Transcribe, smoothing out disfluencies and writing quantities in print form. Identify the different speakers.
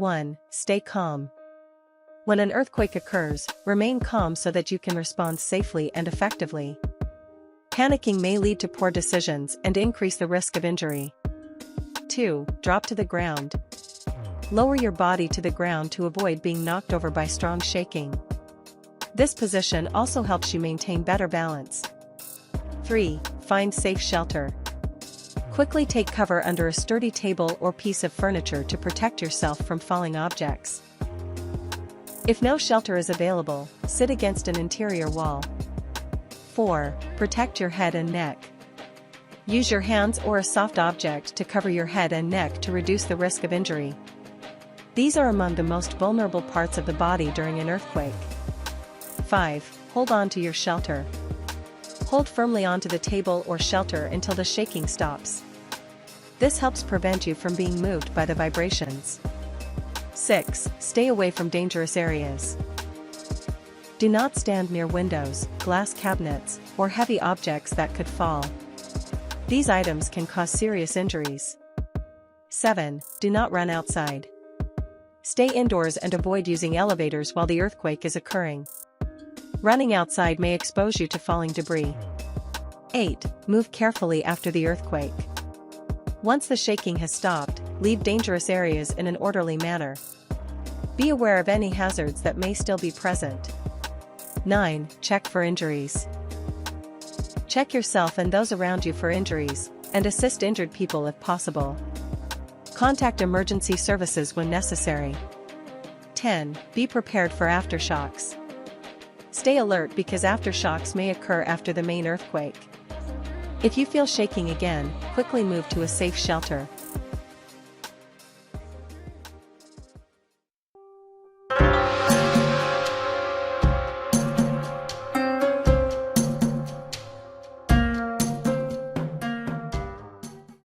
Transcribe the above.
Speaker 1: 1. Stay calm. When an earthquake occurs, remain calm so that you can respond safely and effectively. Panicking may lead to poor decisions and increase the risk of injury. 2. Drop to the ground. Lower your body to the ground to avoid being knocked over by strong shaking. This position also helps you maintain better balance. 3. Find safe shelter. Quickly take cover under a sturdy table or piece of furniture to protect yourself from falling objects. If no shelter is available, sit against an interior wall. 4. Protect your head and neck. Use your hands or a soft object to cover your head and neck to reduce the risk of injury. These are among the most vulnerable parts of the body during an earthquake. 5. Hold on to your shelter. Hold firmly onto the table or shelter until the shaking stops. This helps prevent you from being moved by the vibrations. 6. Stay away from dangerous areas. Do not stand near windows, glass cabinets, or heavy objects that could fall. These items can cause serious injuries. 7. Do not run outside. Stay indoors and avoid using elevators while the earthquake is occurring. Running outside may expose you to falling debris. 8. Move carefully after the earthquake. Once the shaking has stopped, leave dangerous areas in an orderly manner. Be aware of any hazards that may still be present. 9. Check for injuries. Check yourself and those around you for injuries, and assist injured people if possible. Contact emergency services when necessary. 10. Be prepared for aftershocks. Stay alert because aftershocks may occur after the main earthquake. If you feel shaking again, quickly move to a safe shelter.